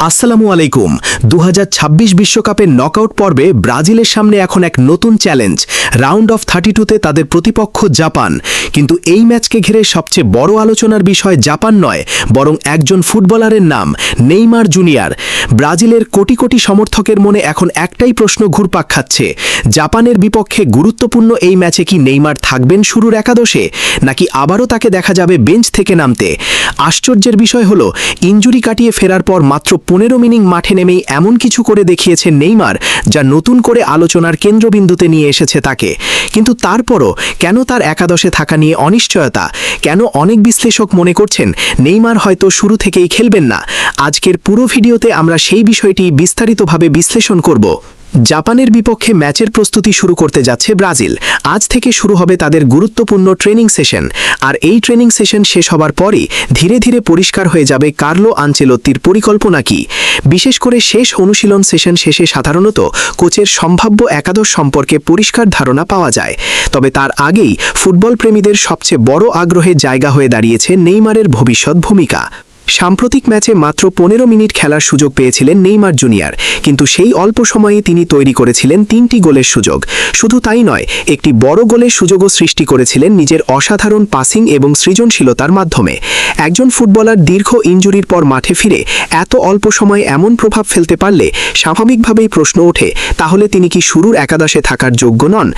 আসসালামু আলাইকুম। 2026 বিশ্বকাপের নকআউট পর্বে ব্রাজিলের সামনে এখন এক নতুন চ্যালেঞ্জ। রাউন্ড অফ 32-তে তাদের প্রতিপক্ষ জাপান। কিন্তু এই ম্যাচকে ঘিরে সবচেয়ে বড় আলোচনার বিষয় জাপান নয়, বরং একজন ফুটবলারের নাম, নেইমার জুনিয়র। ব্রাজিলের কোটি কোটি সমর্থকের মনে এখন একটাই প্রশ্ন ঘুরপাক খাচ্ছে, জাপানের বিপক্ষে গুরুত্বপূর্ণ এই ম্যাচে কি নেইমার থাকবেন শুরুর একাদশে, নাকি আবারও তাকে দেখা যাবে বেঞ্চ থেকে নামতে? আশ্চর্যের বিষয় হলো, ইনজুরি কাটিয়ে ফেরার পর মাত্র 15 মিনিট মাঠে নেমেই এমন কিছু করে দেখিয়েছে নেইমার, যা নতুন করে আলোচনার কেন্দ্রবিন্দুতে নিয়ে এসেছে তাকে। কিন্তু তারপরও কেন তার একাদশে থাকা নিয়ে অনিশ্চয়তা? কেন অনেক বিশ্লেষক মনে করছেন নেইমার হয়তো শুরু থেকেই খেলবেন না? আজকের পুরো ভিডিওতে আমরা সেই বিষয়টি বিস্তারিতভাবে বিশ্লেষণ করব। জাপানের বিপক্ষে ম্যাচের প্রস্তুতি শুরু করতে যাচ্ছে ব্রাজিল। আজ থেকে শুরু হবে তাদের গুরুত্বপূর্ণ ট্রেনিং সেশন। আর এই ট্রেনিং সেশন শেষ হবার পরই ধীরে ধীরে পরিষ্কার হয়ে যাবে কার্লো আনচেলত্তির পরিকল্পনা কি। বিশেষ করে শেষ অনুশীলন সেশন শেষে সাধারণত কোচের সম্ভাব্য একাদশ সম্পর্কে পরিষ্কার ধারণা পাওয়া যায়। তবে তার আগেই ফুটবল প্রেমীদের সবচেয়ে বড় আগ্রহের জায়গা হয়ে দাঁড়িয়েছে নেইমারের ভবিষ্যৎ ভূমিকা। সাম্প্রতিক ম্যাচে মাত্র 15 মিনিট খেলার সুযোগ পেয়েছিলেন নেইমার জুনিয়র, কিন্তু সেই অল্প সময়ে তিনি তৈরি করেছিলেন 3টি গোলের সুযোগ। শুধু তাই নয়, একটি বড় গোলের সুযোগও সৃষ্টি করেছিলেন নিজের অসাধারণ পাসিং এবং সৃজনশীলতার মাধ্যমে। একজন ফুটবলার দীর্ঘ ইনজুরির পর মাঠে ফিরে এত অল্প সময়ে এমন প্রভাব ফেলতে পারলে স্বাভাবিকভাবেই প্রশ্ন ওঠে, তাহলে তিনি কি শুরুর একাদশে থাকার যোগ্য নন?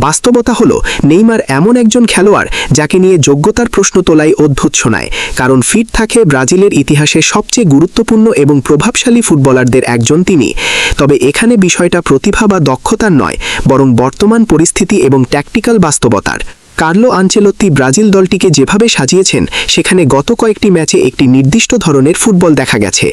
বাস্তবতা হলো, নেইমার এমন একজন খেলোয়াড় যাকে নিয়ে যোগ্যতার প্রশ্ন তোলাই অদ্ভুত শোনায়, কারণ ফিট থাকে ব্রাজিলের ইতিহাসে সবচেয়ে গুরুত্বপূর্ণ এবং প্রভাবশালী ফুটবলারদের একজন তিনি। তবে এখানে বিষয়টা প্রতিভা বা দক্ষতার নয়, বরং বর্তমান পরিস্থিতি এবং ট্যাকটিক্যাল বাস্তবতার। কার্লো আনচেলত্তি ব্রাজিল দলটিকে যেভাবে সাজিয়েছেন, সেখানে গত কয়েকটি ম্যাচে একটি নির্দিষ্ট ধরনের ফুটবল দেখা গেছে।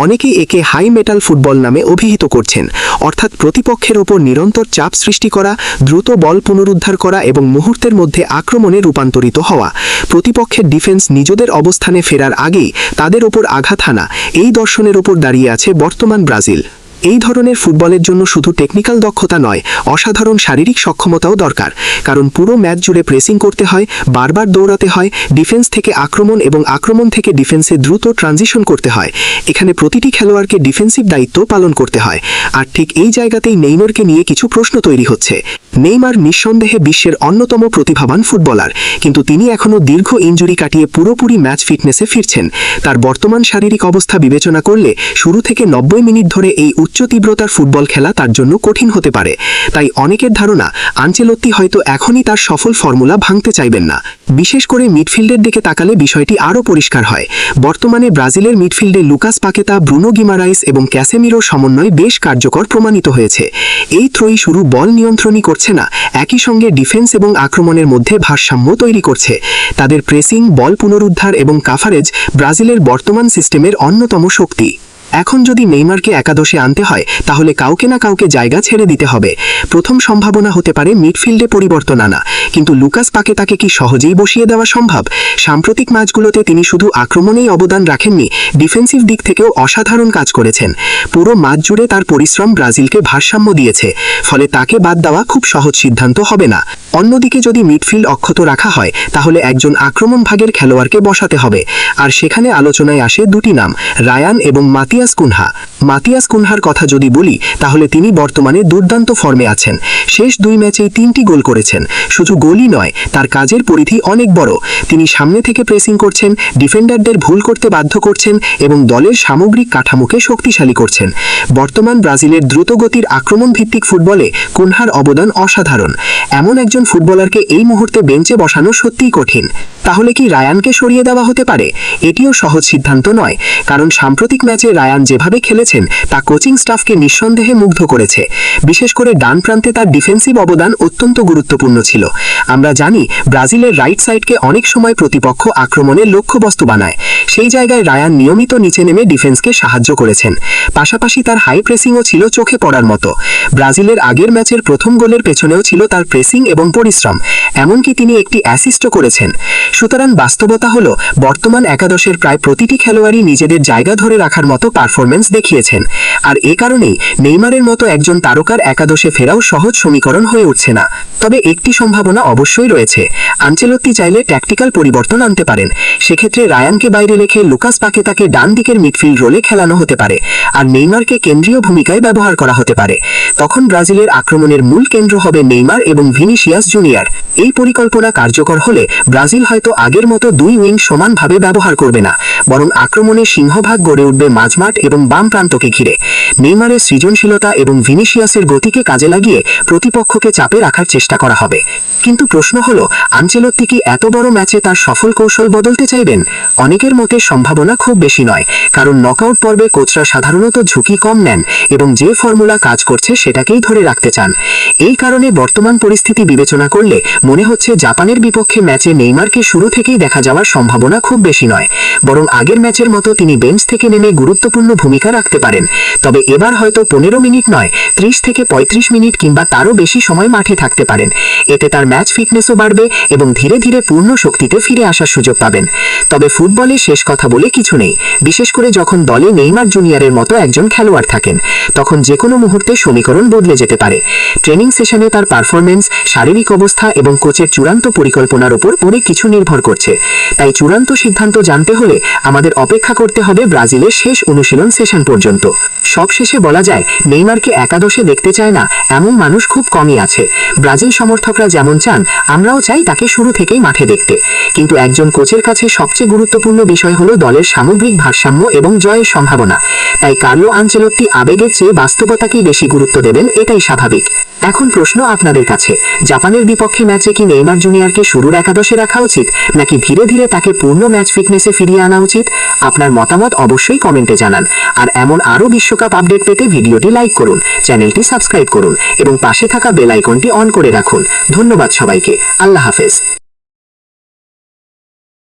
অনেকেই একে হাই মেটাল ফুটবল নামে অভিহিত করছেন, অর্থাৎ প্রতিপক্ষের ওপর নিরন্তর চাপ সৃষ্টি করা, দ্রুত বল পুনরুদ্ধার করা এবং মুহূর্তের মধ্যে আক্রমণে রূপান্তরিত হওয়া। প্রতিপক্ষের ডিফেন্স নিজেদের অবস্থানে ফেরার আগেই তাদের ওপর আঘাত হানা, এই দর্শনের ওপর দাঁড়িয়ে আছে বর্তমান ব্রাজিল। এই ধরনের ফুটবলের জন্য শুধু টেকনিক্যাল দক্ষতা নয়, অসাধারণ শারীরিক সক্ষমতাও দরকার। কারণ পুরো ম্যাচ জুড়ে প্রেসিং করতে হয়, বারবার দৌড়াতে হয়, ডিফেন্স থেকে আক্রমণ এবং আক্রমণ থেকে ডিফেন্সে দ্রুত ট্রানজিশন করতে হয়। এখানে প্রতিটি খেলোয়াড়কে ডিফেন্সিভ দায়িত্ব পালন করতে হয়। আর ঠিক এই জায়গাতেই নেইমারকে নিয়ে কিছু প্রশ্ন তৈরি হচ্ছে। নেইমার নিঃসন্দেহে বিশ্বের অন্যতম প্রতিভাবান ফুটবলার, কিন্তু তিনি এখনও দীর্ঘ ইনজুরি কাটিয়ে পুরোপুরি ম্যাচ ফিটনেসে ফিরছেন। তার বর্তমান শারীরিক অবস্থা বিবেচনা করলে শুরু থেকে 90 মিনিট ধরে এই উচ্চ তীব্রতার ফুটবল খেলা তার জন্য কঠিন হতে পারে। তাই অনেকের ধারণা, আনচেলত্তি হয়তো এখনই তার সফল ফর্মুলা ভাঙতে চাইবেন না। বিশেষ করে মিডফিল্ডের দিকে তাকালে বিষয়টি আরও পরিষ্কার হয়। বর্তমানে ব্রাজিলের মিডফিল্ডে লুকাস পাকেতা, ব্রুনো গিমারাইস এবং ক্যাসেমিরোর সমন্বয় বেশ কার্যকর প্রমাণিত হয়েছে। এই ত্রয়ী শুরু বল নিয়ন্ত্রণই করছে না, একই সঙ্গে ডিফেন্স এবং আক্রমণের মধ্যে ভারসাম্য তৈরি করছে। তাদের প্রেসিং, বল পুনরুদ্ধার এবং কাভারেজ ব্রাজিলের বর্তমান সিস্টেমের অন্যতম শক্তি। এখন যদি নেইমারকে একাদশে আনতে হয়, তাহলে কাউকে না কাউকে জায়গা ছেড়ে দিতে হবে। প্রথম সম্ভাবনা হতে পারে মিডফিল্ডে পরিবর্তন আনা, কিন্তু লুকাস পাকেতাকে কি সহজেই বসিয়ে দেওয়া সম্ভব? সাম্প্রতিক ম্যাচগুলোতে তিনি শুধু আক্রমণেই অবদান রাখেননি, ডিফেন্সিভ দিক থেকেও অসাধারণ কাজ করেছেন। পুরো ম্যাচ জুড়ে তার পরিশ্রম ব্রাজিলকে ভারসাম্য দিয়েছে, ফলে তাকে বাদ দেওয়া খুব সহজ সিদ্ধান্ত হবে না। অন্যদিকে যদি মিডফিল্ড অক্ষত রাখা হয়, তাহলে একজন আক্রমণ ভাগের খেলোয়াড়কে বসাতে হবে। আর সেখানে আলোচনায় আসে দুটি নাম, রায়ান এবং মাতিয়াস কুনহা। মাতিয়াস কুনহার কথা যদি বলি, তাহলে তিনি বর্তমানে দুর্দান্ত ফর্মে আছেন। শেষ 2 ম্যাচেই 3টি গোল করেছেন। শুধু গোলই নয়, তার কাজের পরিধি অনেক বড়। তিনি সামনে থেকে প্রেসিং করছেন, ডিফেন্ডারদের ভুল করতে বাধ্য করছেন এবং দলের সামগ্রিক কাঠামোকে শক্তিশালী করছেন। বর্তমান ব্রাজিলের দ্রুতগতির আক্রমণ ভিত্তিক ফুটবলে কুনহার অবদান অসাধারণ। এমন একজন ফুটবলারকে এই মুহূর্তে বেঞ্চে বসানো সত্যিই কঠিন। তাহলে কি রায়ানকে সরিয়ে দেওয়া হতে পারে? এটিও সহজ সিদ্ধান্ত নয়, কারণ সাম্প্রতিক ম্যাচে রায়ান যেভাবে খেলেছেন তা কোচিং স্টাফকে নিঃসন্দেহে মুগ্ধ করেছে। বিশেষ করে ডান প্রান্তে তার ডিফেন্সিভ অবদান অত্যন্ত গুরুত্বপূর্ণ ছিল। আমরা জানি ব্রাজিলের রাইট সাইডকে অনেক সময় প্রতিপক্ষ আক্রমণের লক্ষ্যবস্তু বানায়। সেই জায়গায় রায়ান নিয়মিত নিচে নেমে ডিফেন্সকে সাহায্য করেছেন। পাশাপাশি তার হাই প্রেসিংও ছিল চোখে পড়ার মতো। ব্রাজিলের আগের ম্যাচের প্রথম গোলের পেছনেও ছিল তার প্রেসিং এবং পরিশ্রম। এমনকি তিনি একটি অ্যাসিস্টও করেছেন। সুতরাং বাস্তবতা হলো, বর্তমান একাদশের প্রায় প্রতিটি খেলোয়াড়ই নিজেদের জায়গা ধরে রাখার মতো পারফরম্যান্স দেখিয়েছে। দেখিয়েছেন। আর এ কারণেই নেইমারের মতো একজন তারকার একাদশে ফেরাও সহজ সমীকরণ হয়ে উঠছে না। তবে একটি সম্ভাবনা অবশ্যই রয়েছে। আনচেলত্তি চাইলে ট্যাকটিক্যাল পরিবর্তন আনতে পারেন। সেক্ষেত্রে রায়ানকে বাইরে রেখে লুকাস পাকেতাকে ডান দিকের মিডফিল্ড রোলে খেলানো হতে পারে, আর নেইমারকে কেন্দ্রীয় ভূমিকায় ব্যবহার করা হতে পারে। তখন ব্রাজিলের আক্রমণের মূল কেন্দ্র হবে নেইমার এবং ভিনিসিয়াস জুনিয়র। এই পরিকল্পনা কার্যকর হলে ব্রাজিল হয়তো আগের মতো দুই উইং সমানভাবে ব্যবহার করবে না, বরং আক্রমণের সিংহভাগ গড়ে উঠবে মাঝমাঠ এবং বাম প্রান্তকে ঘিরে। নেইমারের সৃজনশীলতা এবং ভিনিসিয়াসের গতিকে কাজে লাগিয়ে প্রতিপক্ষকে চাপে রাখার চেষ্টা করা হবে। কিন্তু প্রশ্ন হলো, আনচেলত্তি কি এত বড় ম্যাচে তার সফল কৌশল বদলতে চাইবেন? অনেকের মতে সম্ভাবনা খুব বেশি নয়, কারণ নকআউট পর্বে কোচরা সাধারণত ঝুঁকি কম নেন এবং যে ফর্মুলা কাজ করছে সেটাকেই ধরে রাখতে চান। এই কারণে বর্তমান পরিস্থিতি বিবেচনা করলে মনে হচ্ছে জাপানের বিপক্ষে ম্যাচে নেইমারকে শুরু থেকেই দেখা যাওয়ার সম্ভাবনা খুব বেশি নয়, বরং আগের ম্যাচের মতো তিনি বেঞ্চ থেকে নেমে গুরুত্বপূর্ণ ভূমিকা রাখতে পারেন। তবে এবার হয়তো 15 মিনিট নয়, 30 থেকে 35 মিনিট কিংবা তারও বেশি সময় মাঠে থাকতে পারেন। এতে তার ম্যাচ ফিটনেসও বাড়বে এবং ধীরে ধীরে পূর্ণ শক্তিতে ফিরে আসার সুযোগ পাবেন। তবে ফুটবলে শেষ কথা বলে কিছু নেই, বিশেষ করে যখন দলে নেইমার জুনিয়রের মতো একজন খেলোয়াড় থাকেন, তখন যে কোনো মুহূর্তে সমীকরণ বদলে যেতে পারে। ট্রেনিং সেশনে তার পারফরমেন্স, শারীরিক অবস্থা এবং কোচের চূড়ান্ত পরিকল্পনার উপর অনেক কিছু নির্ভর করছে। তাই চূড়ান্ত সিদ্ধান্ত জানতে হলে আমাদের অপেক্ষা করতে হবে ব্রাজিলের শেষ অনুশীলন সেশন পর্যন্ত। সবশেষে বলা যায়, নেইমারকে একাদশে দেখতে চায় না এমন মানুষ খুব কমই আছে। ব্রাজিল সমর্থকরা যেমন চান, আমরাও চাই তাকে শুরু থেকেই মাঠে দেখতে। কিন্তু একজন কোচের কাছে সবচেয়ে গুরুত্বপূর্ণ বিষয় হলো দলের সামগ্রিক ভারসাম্য এবং জয়ের সম্ভাবনা। তাই কার্লো আনচেলত্তি আবেগের চেয়ে বাস্তবতাকেই বেশি গুরুত্ব দেবেন, এটাই স্বাভাবিক। এখন প্রশ্ন আপনাদের কাছে, জাপানের বিপক্ষে ম্যাচে কি নেইমার জুনিয়রকে শুরুর একাদশে রাখা উচিত, নাকি ধীরে ধীরে তাকে পূর্ণ ম্যাচ ফিটনেসে ফিরিয়ে আনা উচিত? আপনার মতামত অবশ্যই কমেন্টে জানান। আর এমন আরও বিশ্বকাপ আপডেট পেতে ভিডিওটি লাইক করুন, চ্যানেলটি সাবস্ক্রাইব করুন এবং পাশে থাকা বেল আইকনটি অন করে রাখুন। ধন্যবাদ সবাইকে। আল্লাহ হাফেজ।